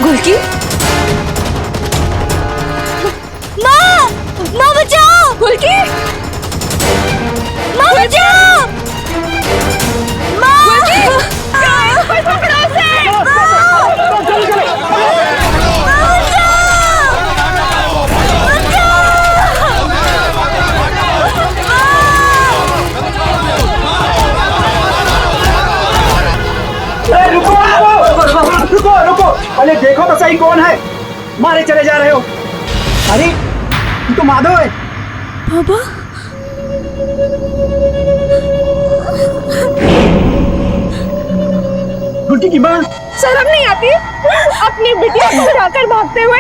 गुलकी, माँ, माँ बचाओ! गुलकी, माँ बचाओ! माँ! गुलकी! कोई पकड़ो उसे! माँ! रुको रुको, अरे देखो तो सही कौन है, मारे चले जा रहे हो। अरे ये तो माधव है। बाबा, गुलकी की माँ। शर्म नहीं आती अपनी बिटिया को उठाकर भागते हुए?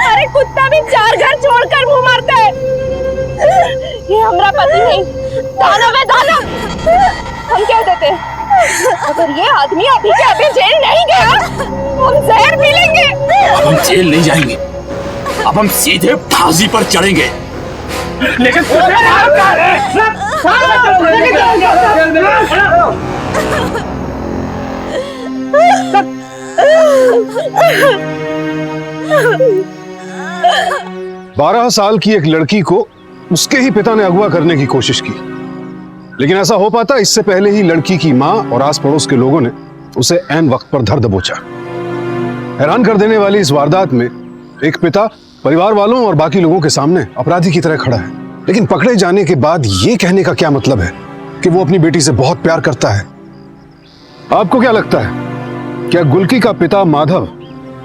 अरे कुत्ता भी 4 घर छोड़कर मुंह मारता है। ये हमारा पति नहीं, दानव है, दानव। हम कह देते अगर ये आदमी अभी के अभी जेल नहीं गया, हम जहर पी लेंगे। अब हम जेल नहीं जाएंगे, अब हम सीधे फांसी पर चढ़ेंगे। लेकिन बारह साल की एक लड़की को उसके ही पिता ने अगवा करने की कोशिश की, लेकिन ऐसा हो पाता इससे पहले ही लड़की की मां और आस पड़ोस के लोगों ने उसे ऐन वक्त पर धर दबोचा। हैरान कर देने वाली इस वारदात में एक पिता परिवार वालों और बाकी लोगों के सामने अपराधी की तरह खड़ा है, लेकिन पकड़े जाने के बाद ये कहने का क्या मतलब है कि वो अपनी बेटी से बहुत प्यार करता है? आपको क्या लगता है, क्या गुलकी का पिता माधव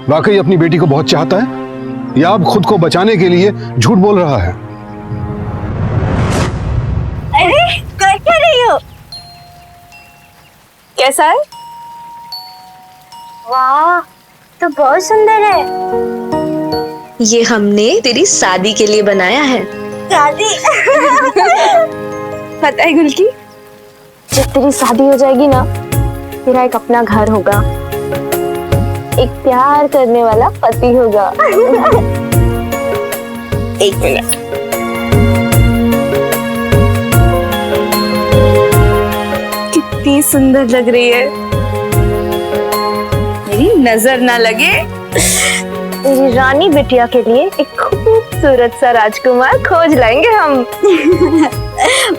वाकई अपनी बेटी को बहुत चाहता है या अब खुद को बचाने के लिए झूठ बोल रहा है? अरे कर क्या रही हो? कैसा है? वाह, तो बहुत सुंदर है। ये हमने तेरी शादी के लिए बनाया है। शादी? पता है गुलकी, जब तेरी शादी हो जाएगी ना, तेरा एक अपना घर होगा, एक प्यार करने वाला पति होगा। एक मिनट, कितनी सुंदर लग रही है। मेरी नजर ना लगे। तेरी रानी बिटिया के लिए एक खूबसूरत सा राजकुमार खोज लाएंगे हम।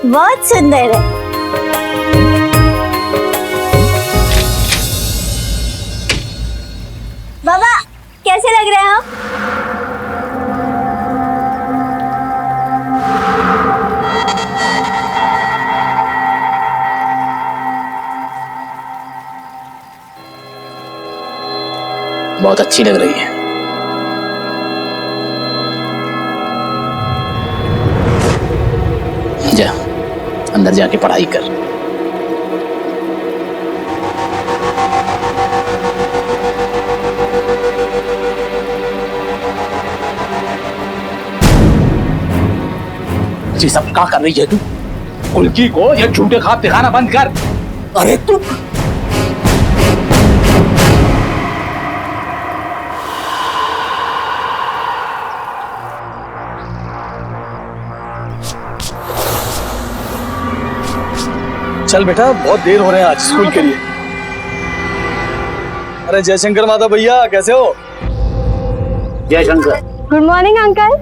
बहुत सुंदर है। बाबा, कैसे लग रहे हैं हम? बहुत अच्छी लग रही है। जा अंदर जाके पढ़ाई कर। ये सब क्या कर रही है तू? गुलकी को ये झूठे ख्वाब दिखाना बंद कर। अरे तू चल बेटा, बहुत देर हो रहे हैं आज स्कूल के लिए। अरे जयशंकर माता भैया, कैसे हो? जयशंकर। Good morning uncle.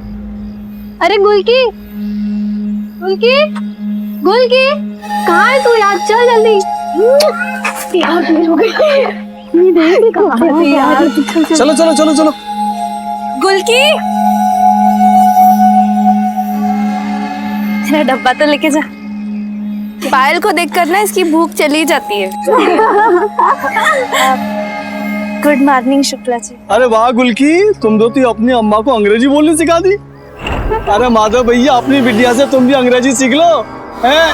अरे गुलकी, गुलकी, गुलकी, कहाँ है तू यार? चल जल्दी। यार देर हो गई। चलो चलो चलो चलो। गुलकी, तेरा डब्बा तो लेके जा। पायल को देखकर ना इसकी भूख चली जाती है। Good morning Shukla ji. अरे वाह गुलकी, तुम तो अपनी अम्मा को अंग्रेजी बोलनी सिखा दी। अरे माधव भैया, अपनी बिटिया से तुम भी अंग्रेजी सीख लो। हैं?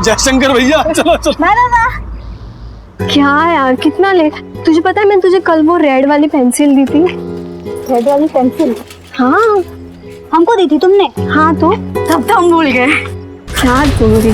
जयशंकर भैया, चलो चलो। क्या यार, कितना लेट। तुझे पता है, मैं तुझे कल वो रेड वाली पेंसिल दी थी। रेड वाली पेंसिल? हाँ, हमको दी थी तुमने? हाँ, तो तब तो हम भूल गए। क्या दूरी।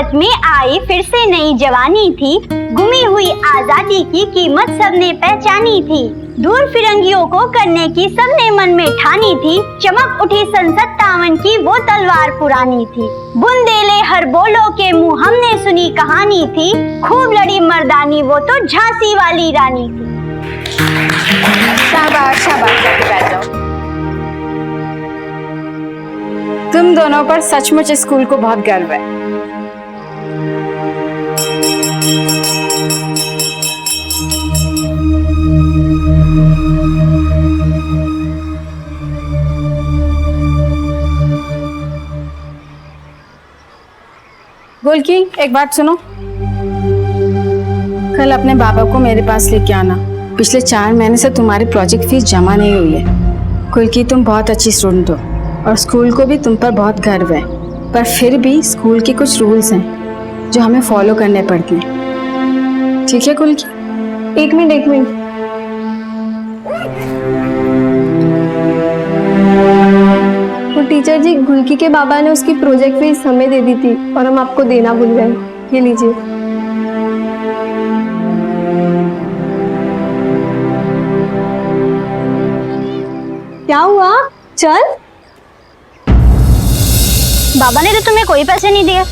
भारत में आई फिर से नई जवानी थी, गुमी हुई आजादी की कीमत सबने पहचानी थी, दूर फिरंगियों को करने की सबने मन में ठानी थी, चमक उठी सन 57 की वो तलवार पुरानी थी, बुंदेले हर बोलो के मुंह हमने सुनी कहानी थी, खूब लड़ी मर्दानी वो तो झांसी वाली रानी थी। शाबाश शाबाश, जाके बैठ जाओ। तुम दोनों पर सचमुच स्कूल को बहुत गर्व है। गोलकी, एक बात सुनो, कल अपने बाबा को मेरे पास लेके आना। पिछले 4 महीने से तुम्हारी प्रोजेक्ट फीस जमा नहीं हुई है। गोलकी, तुम बहुत अच्छी स्टूडेंट हो और स्कूल को भी तुम पर बहुत गर्व है, पर फिर भी स्कूल के कुछ रूल्स हैं जो हमें फॉलो करने पड़ते हैं। ठीक है गोलकी? एक मिनट। तो टीचर जी, गुलकी के बाबा ने उसकी प्रोजेक्ट फीस हमें दे दी थी और हम आपको देना भूल गए। ये लीजिए। क्या हुआ? चल। बाबा ने तो तुम्हें कोई पैसे नहीं दिए,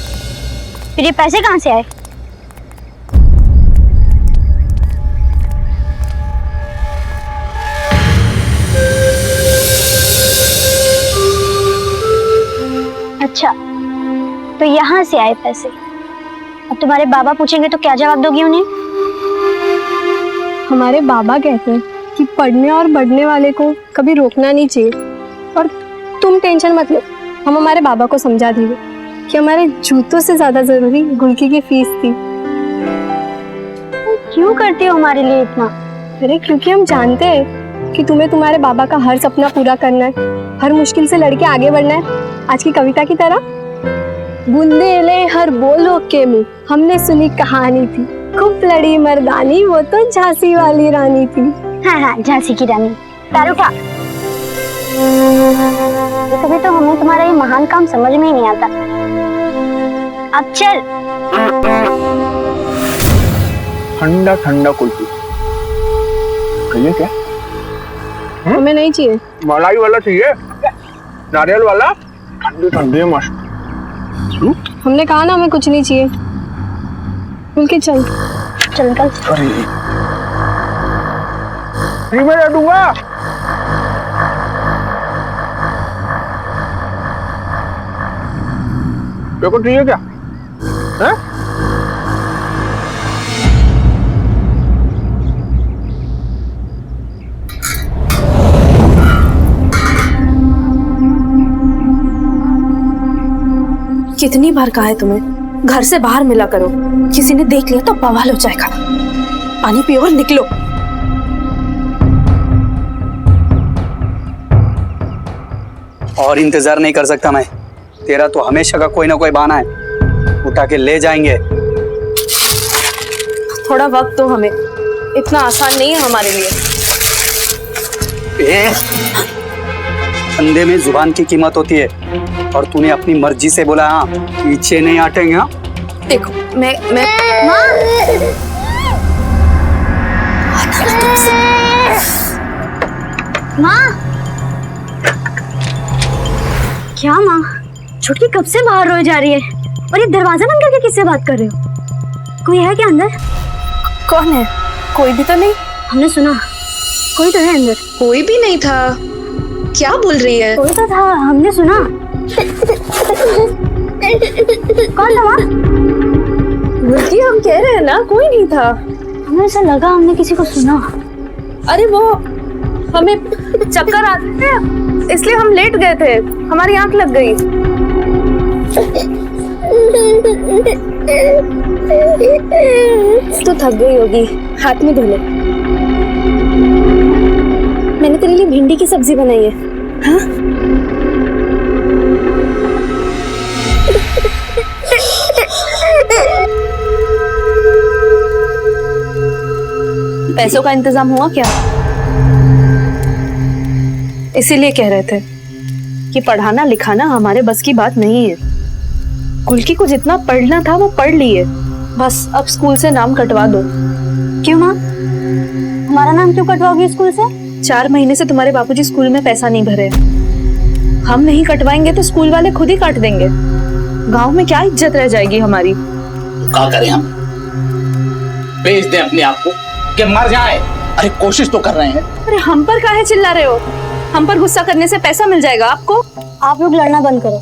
फिर ये पैसे कहाँ से आए? अच्छा, तो यहाँ से आए पैसे। अब तुम्हारे बाबा पूछेंगे तो क्या जवाब दोगी उन्हें? हमारे बाबा कहते हैं कि पढ़ने और बढ़ने वाले को कभी रोकना नहीं चाहिए, और तुम टेंशन मत लो, हम हमारे बाबा को समझा देंगे कि हमारे जूतों से ज्यादा जरूरी गुलकी की फीस थी। क्यों करती हो हमारे लिए इतना? अरे क्योंकि हम जानते हैं कि तुम्हें तुम्हारे बाबा का हर सपना पूरा करना है, हर मुश्किल से लड़के आगे बढ़ना है। आज की कविता की तरह, बुंदेले हर बोलो के मुंह हमने सुनी कहानी थी, खूब लड़ी मर्दानी वो तो झांसी वाली रानी थी। हाँ, झांसी की रानी। पैर उठा। कभी तो हमें तुम्हारा ये महान काम समझ में ही नहीं आता। अब चल। ठंडा ठंडा कुल्फी चाहिए क्या? हमें नहीं चाहिए। मलाई वाला चाहिए, नारियल वाला, ठंडी ठंडी मस्त। हमने कहा ना हमें कुछ नहीं चाहिए। गुलकी चल। चल निकल। फ्री में दे दूंगा। देखो चाहिए क्या? हैं? कितनी बार कहा है तुम्हें, घर से बाहर मिला करो, किसी ने देख लिया तो बवाल हो जाएगा। पानी पियो और निकलो। और इंतजार नहीं कर सकता मैं, तेरा तो हमेशा का कोई ना कोई बहाना है, उठा के ले जाएंगे। थोड़ा वक्त दो हमें, इतना आसान नहीं है हमारे लिए। अंधे में जुबान की कीमत होती है, और तूने अपनी मर्जी से बोला हाँ, पीछे नहीं हटेंगे। हाँ देखो, मैं माँ, क्या माँ? छुटकी कब से बाहर रोई जा रही है, और ये दरवाजा बंद करके किससे बात कर रहे हो? कोई है क्या अंदर? कौन है? कोई भी तो नहीं। हमने सुना कोई तो है अंदर। कोई भी नहीं था। क्या बोल रही है? कोई तो था, हमने सुना। कौन था वहाँ? गुलकी, हम कह रहे हैं ना, कोई नहीं था। हमें ऐसा लगा हमने किसी को सुना। अरे वो हमें चक्कर आते थे, इसलिए हम लेट गए थे, हमारी आंख लग गई। तो थक गई होगी, हाथ में धो ले। मैंने तेरे लिए भिंडी की सब्जी बनाई है। हाँ? पैसों का इंतजाम हुआ क्या? इसीलिए कह रहे थे कि पढ़ाना लिखाना हमारे बस की बात नहीं है। कुल्की को जितना पढ़ना था वो पढ़ लिए, बस अब स्कूल से नाम कटवा दो। क्यों माँ, हमारा नाम क्यों कटवाओगी स्कूल से? 4 महीने से तुम्हारे बापूजी स्कूल में पैसा नहीं भरे, हम नहीं कटवाएंगे तो स्कूल वाले खुद ही काट देंगे। गांव में क्या इज्जत रह जाएगी हमारी। क्या करें हम? बेच दें अपने आप को कि मर जाए? अरे कोशिश तो कर रहे हैं। अरे हम पर काहे चिल्ला रहे हो? हम पर गुस्सा करने से पैसा मिल जाएगा आपको। आप लोग लड़ना बंद करो,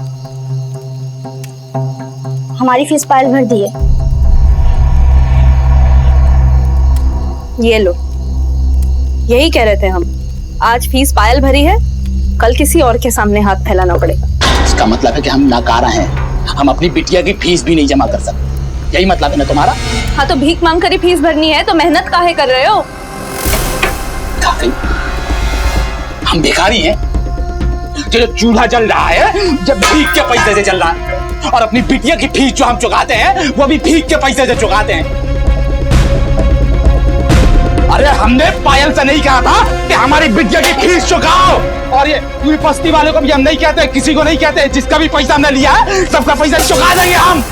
हमारी फीस पायल भर दी है। ये लो, यही कह रहे थे हम, आज फीस पायल भरी है, कल किसी और के सामने हाथ फैलाना पड़ेगा। इसका मतलब है कि हम नाकारा हैं, हम अपनी बिटिया की फीस भी नहीं जमा कर सकते, यही मतलब है ना तुम्हारा? हाँ तो भीख मांग कर ही फीस भरनी है तो मेहनत काहे कर रहे हो? हम भिखारी हैं? जो चूल्हा जल रहा है जब भीख के पैसे से चल रहा है, और अपनी बिटिया की फीस जो हम चुकाते हैं वो भी भीख के पैसे से चुकाते हैं। अरे हमने पायल से नहीं कहा था कि हमारी बिटिया की फीस चुकाओ, और ये पूरी बस्ती वालों को भी हम नहीं कहते, किसी को नहीं कहते, जिसका भी पैसा हमने लिया है सबका पैसा चुका देंगे हम।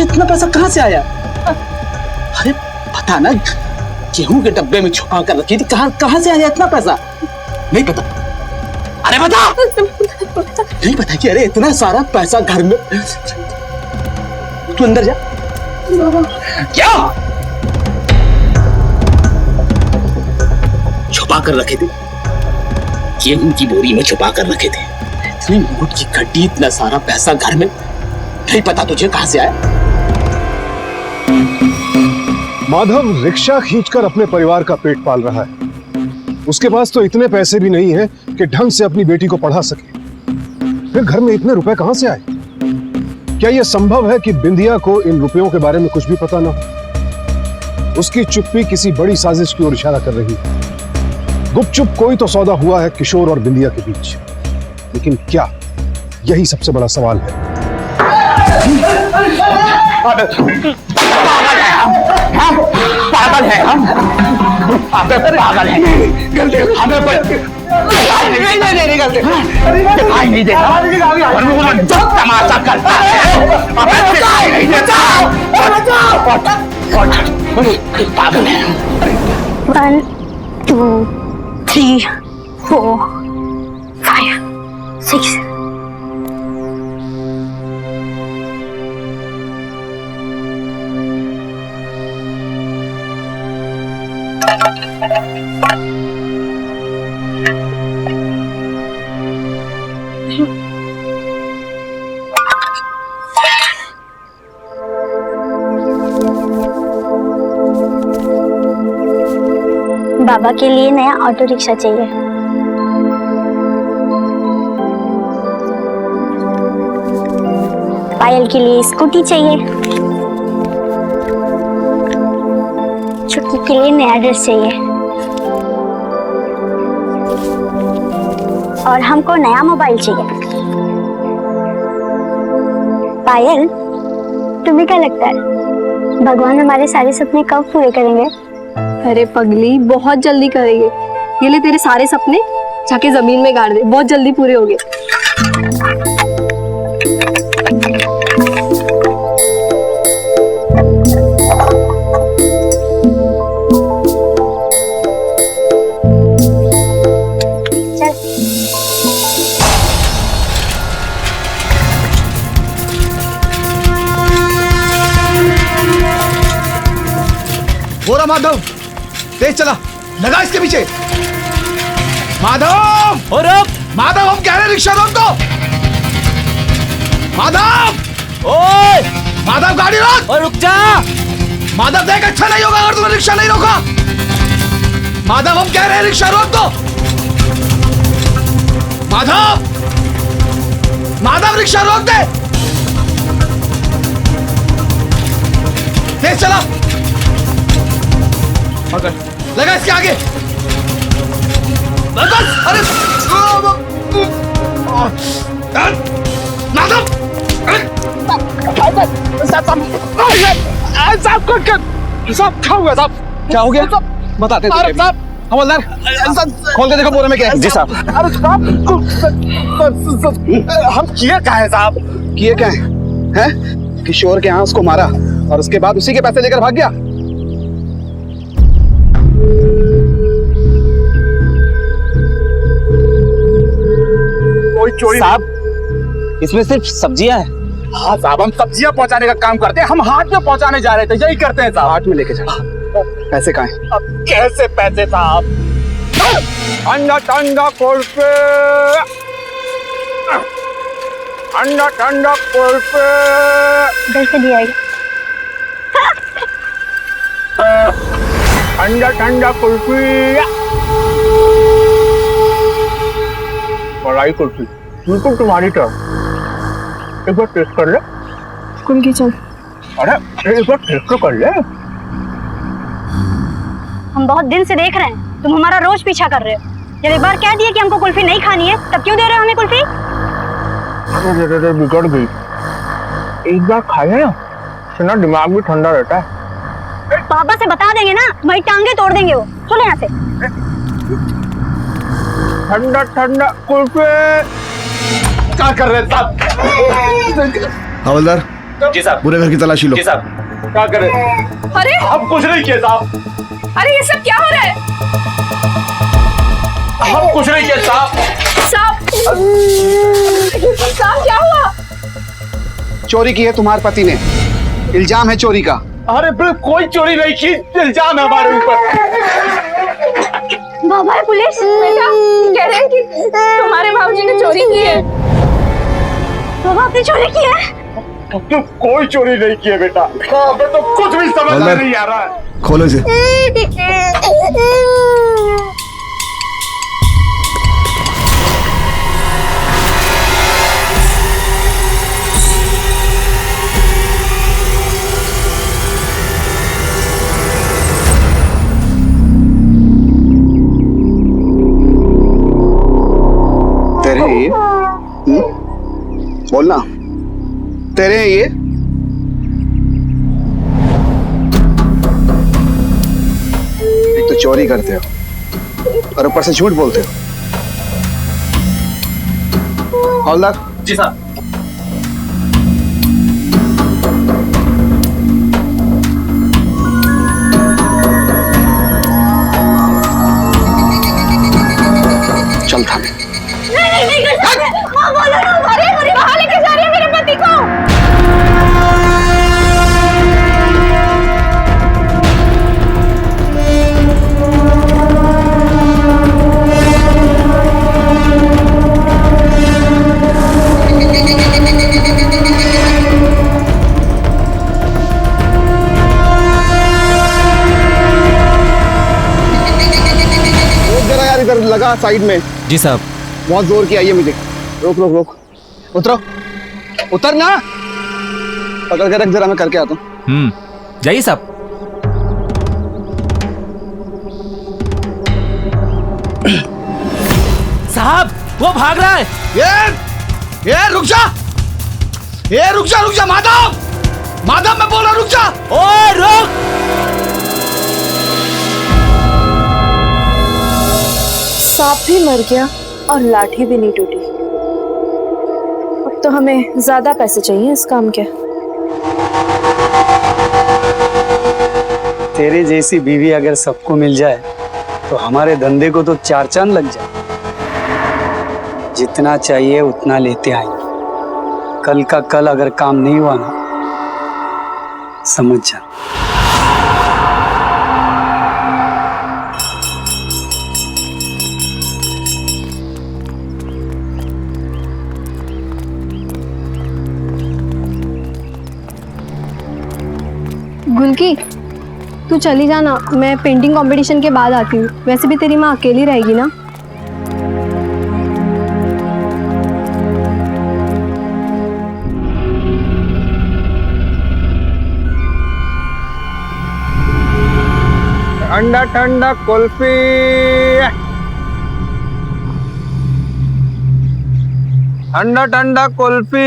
इतना पैसा कहां से आया? अरे पता ना, गेहूं के डब्बे में छुपा कर रखी थी, कहां से आया इतना पैसा? नहीं पता। अरे बता। नहीं पता कि अरे इतना सारा पैसा घर में। तू अंदर जा। क्या छुपा कर रखे थे? गेहूं की बोरी में छुपा कर रखे थे। इतनी नोट की गड्डी, इतना सारा पैसा घर में, नहीं पता तुझे कहां से आया? माधव रिक्शा खींचकर अपने परिवार का पेट पाल रहा है, उसके पास तो इतने पैसे भी नहीं हैं कि ढंग से अपनी बेटी को पढ़ा सके। फिर घर में इतने रुपए कहां से आए? क्या यह संभव है कि बिंदिया को इन रुपयों के बारे में कुछ भी पता ना हो? उसकी चुप्पी किसी बड़ी साजिश की ओर इशारा कर रही है। गुपचुप कोई तो सौदा हुआ है किशोर और बिंदिया के बीच, लेकिन क्या? यही सबसे बड़ा सवाल है। पागल है हम, पागल है। हमें दिखाई नहीं देता, जो तमाशा करता है दिखाई नहीं देता। पागल है। 1 2 3 4 5 6 बाबा के लिए नया ऑटो रिक्शा चाहिए। पायल के लिए स्कूटी चाहिए। छुटकी के लिए नया ड्रेस चाहिए। और हमको नया मोबाइल चाहिए। पायल, तुम्हें क्या लगता है भगवान हमारे सारे सपने कब पूरे करेंगे? अरे पगली, बहुत जल्दी करेंगे। ये ले तेरे सारे सपने, जाके जमीन में गाड़ दे, बहुत जल्दी पूरे होंगे। बोरा माधव, तेज चला, लगा इसके पीछे। माधव, और अब माधव, हम कह रहे हैं रिक्शा रोक दो। माधव, ओए माधव गाड़ी रोक। और रुक जा। माधव देख, अच्छा नहीं होगा अगर तूने रिक्शा नहीं रोका। माधव, हम कह रहे हैं रिक्शा रोक दो। माधव, माधव, रिक्शा रोक दे। तेज चला, पकड़, लगा इसके आगे। बस, अरे माधव, साहब क्या हुआ साहब? क्या हो गया? बताते हैं साहब। हवलदार, खोल के देखो बोरे में क्या है। जी साहब। अरे साहब, हम किए क्या है साहब? किए क्या है? हैं? किशोर के यहाँ उसको मारा और उसके बाद उसी के पैसे लेकर भाग गया। कोई चोरी साहब, इसमें सिर्फ सब्जियां हैं। हाँ साहब, हम सब्जियां पहुंचाने का काम करते हैं। हम हाट में पहुंचाने जा रहे थे, यही करते हैं साहब। हाट में लेके जाओ। पैसे कहाँ हैं? अब कैसे पैसे साहब? ठंडा ठंडा कुल्फी, ठंडा ठंडा कुल्फी। इधर से दिया ठंडा ठंडा कुल्फी, मलाई कुल्फी, बिल्कुल तुम्हारी तरह। एक बार टेस्ट कर ले। कुल्फी चल। अरे एक बार टेस्ट तो कर ले। हम बहुत दिन से देख रहे हैं, तुम हमारा रोज पीछा कर रहे हो। जब एक बार कह दिए कि हमको कुल्फी नहीं खानी है, तब क्यों दे रहे हो हमें कुल्फी? अरे बिगड़ गई। एक बार खाए ना, तो ना दिमाग भी ठंडा रहता है। पापा से बता देंगे ना, हमारी टांगे तोड़ देंगे वो। चलो यहाँ से। ठंडा ठंडा कुल्फी। क्या कर रहे साहब? हवलदार, जी साहब। पूरे घर की तलाशी लो। जी साहब। क्या कर रहे? अरे हम कुछ नहीं किए साहब। अरे ये सब क्या हो रहा है? हम कुछ नहीं किए साहब। साहब, साहब क्या हुआ? चोरी की है तुम्हारे पति ने, इल्जाम है चोरी का। अरे कोई चोरी नहीं की, इल्जाम है हमारे ऊपर। बाबा पुलिस बेटा कह रहे हैं कि तुम्हारे बाबूजी ने चोरी की है। बाबा आपने चोरी की है? तो कोई चोरी नहीं की है बेटा। हमें तो कुछ भी समझ नहीं आ रहा है। खोलो इसे। तेरे ये बोलना, तेरे ये एक तो चोरी करते हो और ऊपर से झूठ बोलते हो। हवलदार। जी साहब। चल थाने। नहीं कर सकते। हाँ बोलो ना। अरे मुझे कहाँ लेके जा रही है मेरे पति को? जरा यार इधर लगा साइड में। जी साहब। बहुत जोर की आई है मुझे। रोक रोक रोक, उतरो, उतर ना। पकड़ के रख जरा, मैं करके आता हूँ। जाइए साहब। साहब वो भाग रहा है। ये रुक जा, ये रुक जा, रुक जा माधव, माधव मैं बोल रहा, रुक जा। ओए रुक। सांप भी मर गया और लाठी भी नहीं टूटी। अब तो हमें ज्यादा पैसे चाहिए इस काम के। तेरे जैसी बीवी अगर सबको मिल जाए तो हमारे धंधे को तो 4 चांद लग जाए। जितना चाहिए उतना लेते आएंगे। कल का कल अगर काम नहीं हुआ ना, समझ जा। गुलकी, तू चली जाना, मैं पेंटिंग कंपटीशन के बाद आती हूँ। वैसे भी तेरी माँ अकेली रहेगी ना। ठंडा ठंडा कुल्फी। ठंडा ठंडा कुल्फी।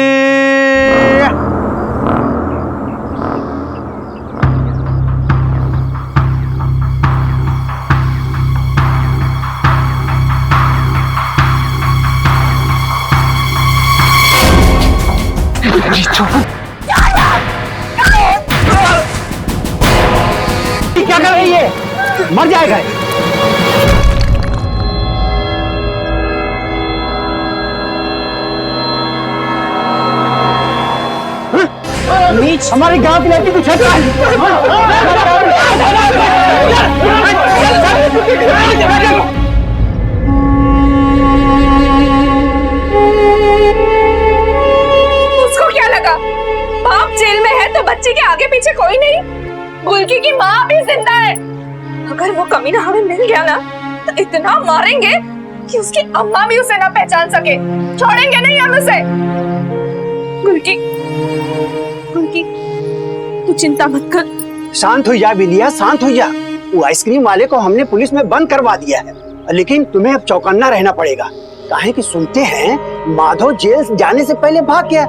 क्या कर रही है? मर जाएगा। नीच हमारे गांव की लड़की को छेड़ उसको क्या लगा? बाप जेल में है तो बच्चे के आगे पीछे कोई नहीं। गुलकी की माँ भी जिंदा है। अगर वो कमीना हमें मिल गया ना तो इतना मारेंगे कि उसकी अम्मा भी उसे ना पहचान सके। छोड़ेंगे नहीं हम उसे। गुलकी, गुलकी, तू चिंता मत कर। शांत हो जा बिलिया, शांत हो जा। वो आइसक्रीम वाले को हमने पुलिस में बंद करवा दिया है, लेकिन तुम्हें अब चौकन्ना रहना पड़ेगा। काहे कि सुनते हैं माधव जेल जाने से पहले भाग गया।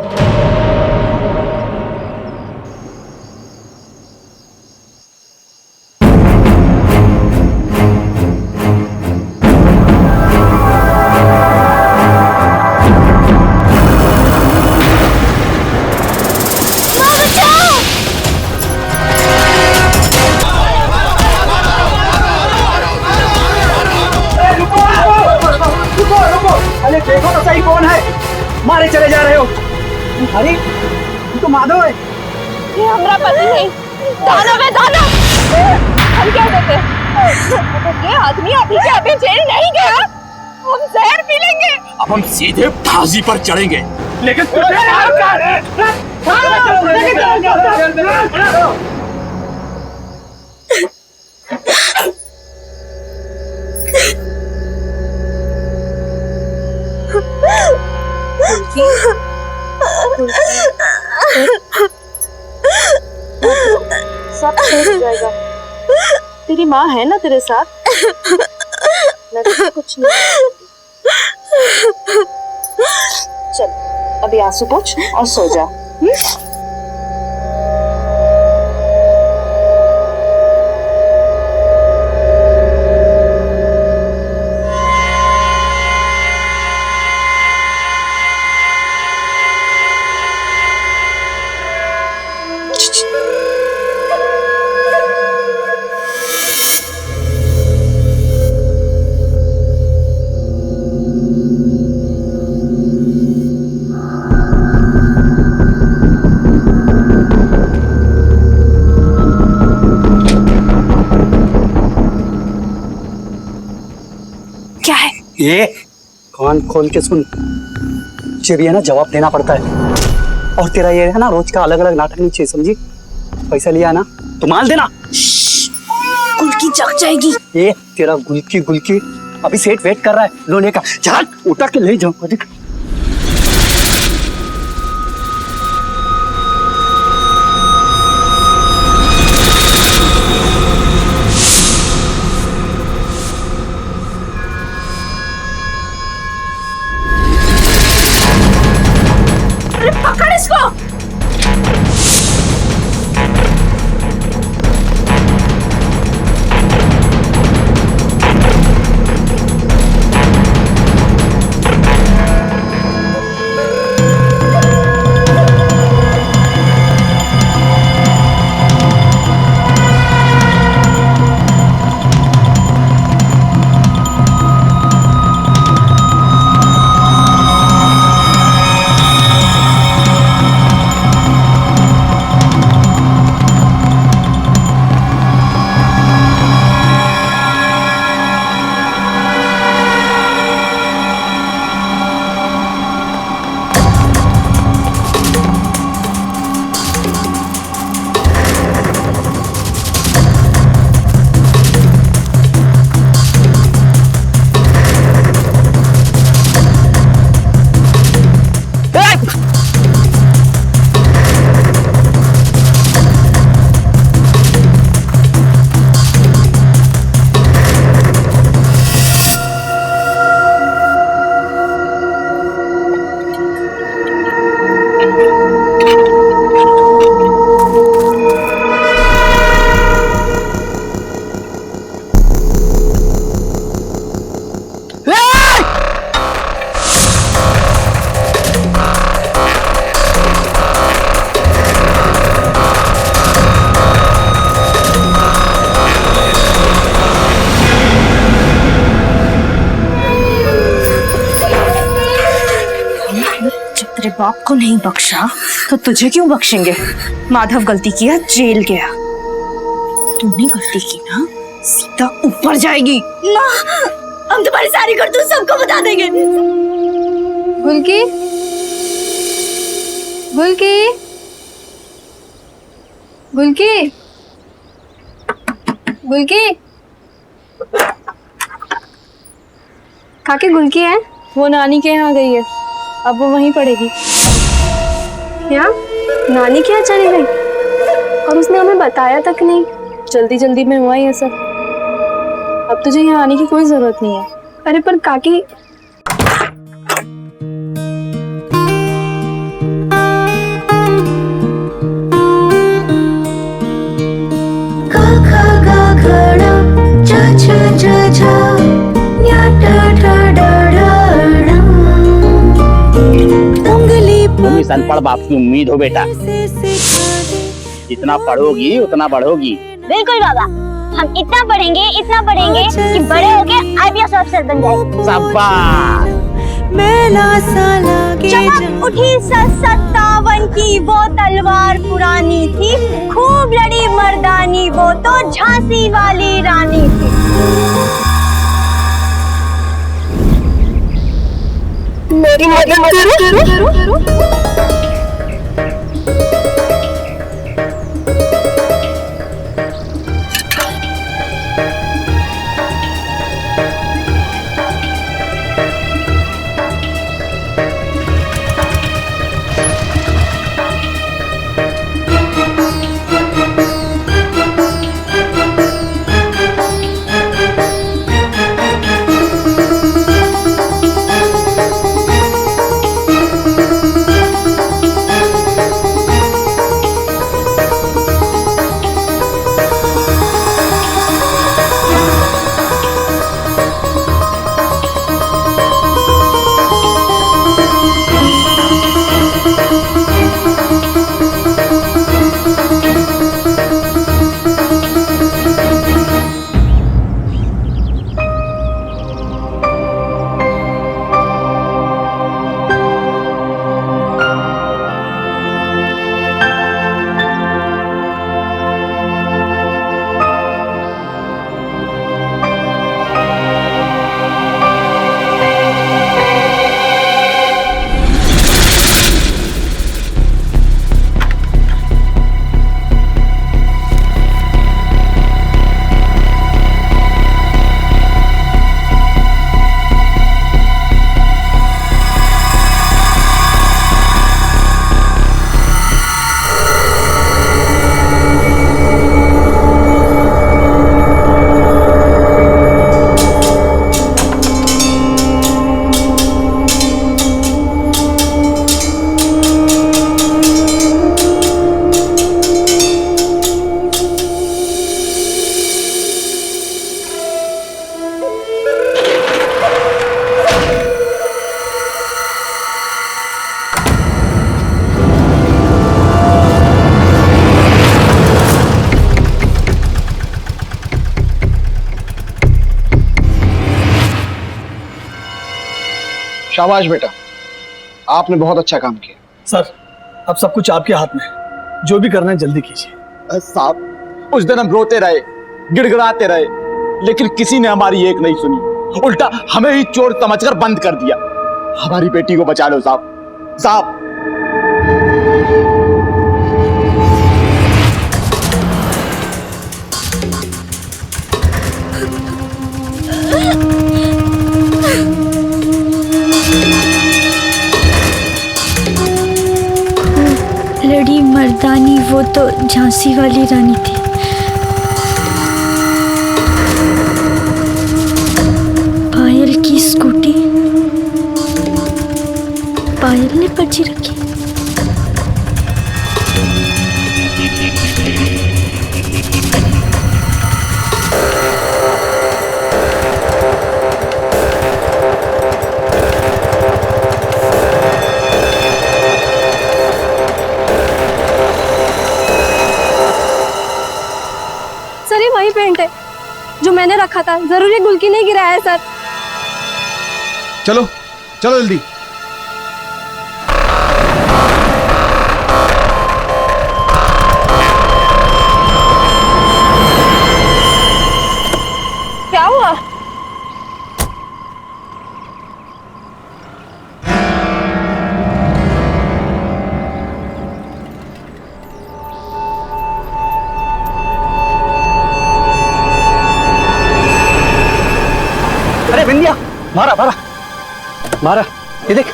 अरे देखो तो सही कौन है, मारे चले जा रहे हो। अरे ये तो माधव है। ये हमारा पति नहीं, दानव है, दानव। हम क्या देते? अगर ये आदमी अभी के अभी जेल नहीं गया, हम जहर पी लेंगे। अब हम सीधे फांसी पर चढ़ेंगे। लेकिन सब ठीक हो जाएगा। तेरी माँ है ना तेरे साथ। कुछ नहीं। चल अभी आंसू पोंछ और सो जा। क्या है? ये कान खोल के सुन, जब ये ना जवाब देना पड़ता है। और तेरा ये है ना रोज का अलग अलग नाटक नहीं चाहिए, समझी? पैसा लिया ना तो मान देना। गुलकी जग जाएगी। ये तेरा गुलकी गुलकी अभी सेठ वेट कर रहा है लोने का। चल उठा के ले जाओ। देख पकड़ इसको। तेरे बाप को नहीं बख्शा तो तुझे क्यों बख्शेंगे? माधव गलती किया, जेल गया। तूने गलती की ना, सीधा ऊपर जाएगी। माँ, हम तुम्हारी सारी करतूत सबको बता देंगे। गुलकी, गुलकी, गुलकी, गुलकी। काकी गुलकी है? वो नानी के यहाँ गई है, अब वो वहीं पड़ेगी। क्या? नानी के यहाँ चली गई? और उसने हमें बताया तक नहीं। जल्दी जल्दी में हुआ ही है सब। अब तुझे यहाँ आने की कोई जरूरत नहीं है। अरे पर काकी, तुम अनपढ़ बाप की उम्मीद हो बेटा, जितना पढ़ोगी उतना बढ़ोगी। बिल्कुल बाबा, हम इतना पढ़ेंगे कि बड़े होके IPS अफसर बन जाएंगे। शाबाश। चमक उठी 57 की वो तलवार पुरानी थी, खूब लड़ी मर्दानी वो तो झांसी वाली रानी थी। मेरी मदद करो। शाबाश बेटा, आपने बहुत अच्छा काम किया। सर, अब सब कुछ आपके हाथ में है, जो भी करना है जल्दी कीजिए। साहब, उस दिन हम रोते रहे, गिड़गिड़ाते रहे, लेकिन किसी ने हमारी एक नहीं सुनी। उल्टा हमें ही चोर समझकर बंद कर दिया। हमारी बेटी को बचा लो साहब। साहब, लड़ी मर्दानी वो तो झांसी वाली रानी थी। पायल की स्कूटी, पायल ने पर्ची रखी। सर ये वही पेंट है जो मैंने रखा था। जरूरी गुलकी ने गिराया है सर। चलो चलो जल्दी। मारा मारा मारा, ये देख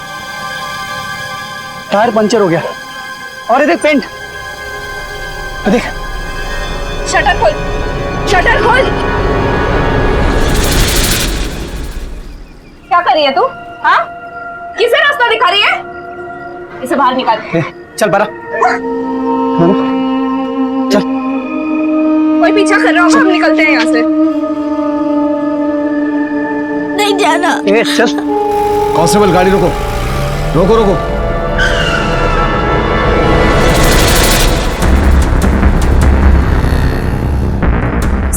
टायर पंचर हो गया, और ये देख पेंट, ये देख। शटर खोल, शटर खोल। क्या कर रही है तू? हाँ, किसे रास्ता दिखा रही है? इसे बाहर निकाल। चल बारा, चल। कोई पीछा कर रहा होगा, हम निकलते हैं यहाँ से। नहीं जाना। ए चल। कांस्टेबल गाड़ी रोको, रोको रोको।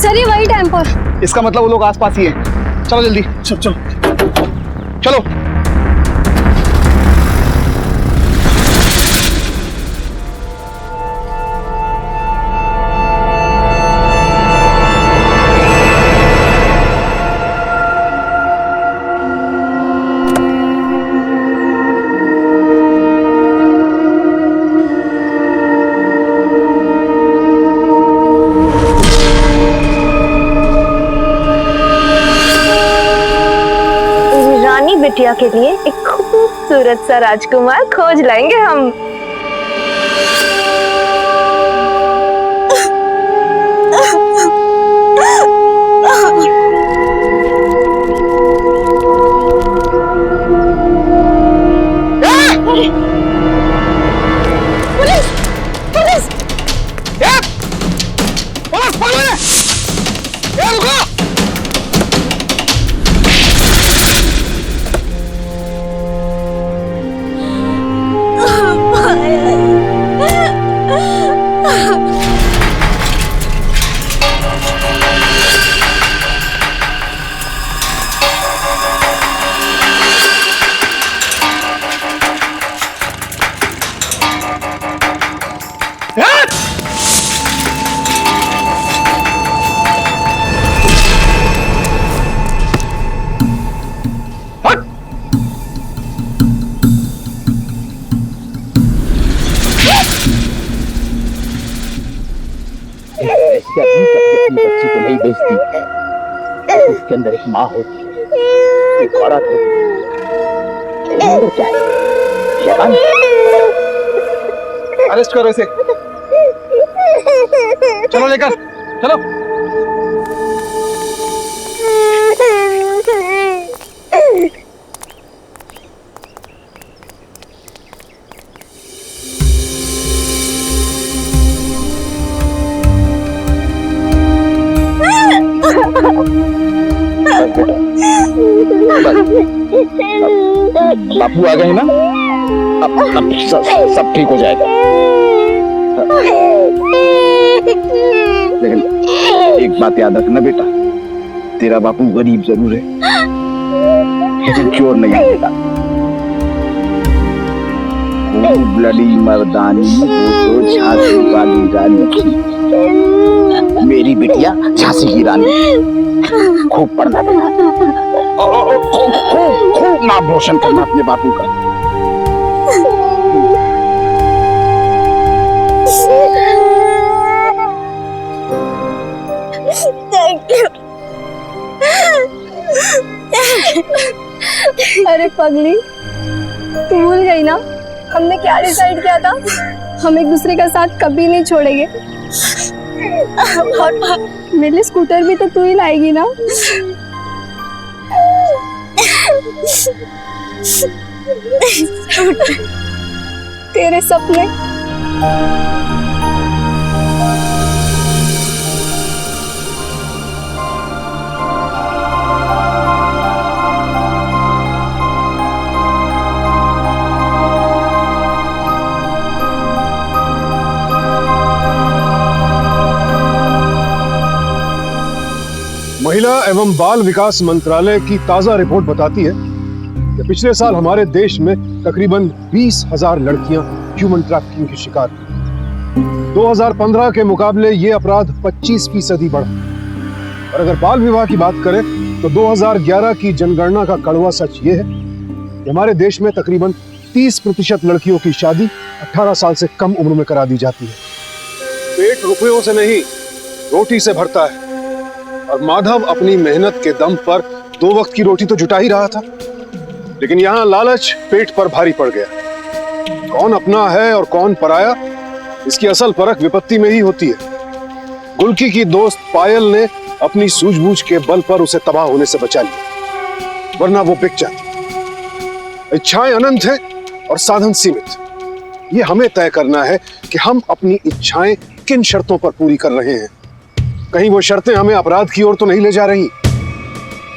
सर ये वही टेम्पो। इसका मतलब वो लोग आसपास ही है। चलो जल्दी, चल चलो चलो। बिटिया के लिए एक खूबसूरत सा राजकुमार खोज लाएंगे हम। पुलिस पुलिस अपनी बच्ची को नहीं बेचती, उसके अंदर एक माँ होती है, एक औरत होती है। क्या है? शैतान। अरेस्ट करो इसे, चलो लेकर चलो। बापू आ गए ना, अब सब ठीक हो जाएगा। लेकिन एक बात याद रखना बेटा, तेरा बापू गरीब जरूर है लेकिन चोर नहीं है। खूब लड़ी मर्दानी वो तो झांसी वाली रानी, मेरी बिटिया झांसी की रानी। खूब पढ़ना खूब नाम रोशन करना अपने बापू का। Thank you. अरे पगली, तू भूल गई ना हमने क्या डिसाइड किया था? हम एक दूसरे का साथ कभी नहीं छोड़ेंगे। मेरे लिए स्कूटर भी तो तू ही लाएगी ना? तेरे सपने। महिला एवं बाल विकास मंत्रालय की ताजा रिपोर्ट बताती है कि पिछले साल हमारे देश में तकरीबन 20,000 लड़कियां ह्यूमन ट्रैफिकिंग की शिकार हुई। 2015 के मुकाबले ये अपराध 25% बढ़ा। और अगर बाल विवाह की बात करें तो 2011 की जनगणना का कड़वा सच ये है कि हमारे देश में तकरीबन 30% लड़कियों की शादी 18 साल से कम उम्र में करा दी जाती है। पेट रुपयों से नहीं, रोटी से भरता है और माधव अपनी मेहनत के दम पर 2 वक्त की रोटी तो जुटा ही रहा था, लेकिन यहां लालच पेट पर भारी पड़ गया। कौन अपना है और कौन पराया, इसकी असल परख विपत्ति में ही होती है। गुलकी की दोस्त पायल ने अपनी सूझबूझ के बल पर उसे तबाह होने से बचा लिया, वरना वो बिक जाती। इच्छाएं अनंत हैं और साधन सीमित। ये हमें तय करना है कि हम अपनी इच्छाएं किन शर्तों पर पूरी कर रहे हैं। कहीं वो शर्तें हमें अपराध की ओर तो नहीं ले जा रही।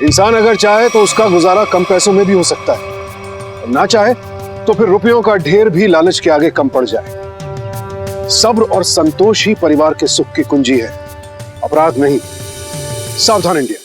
इंसान अगर चाहे तो उसका गुजारा कम पैसों में भी हो सकता है, और ना चाहे तो फिर रुपयों का ढेर भी लालच के आगे कम पड़ जाए। सब्र और संतोष ही परिवार के सुख की कुंजी है, अपराध नहीं। सावधान इंडिया।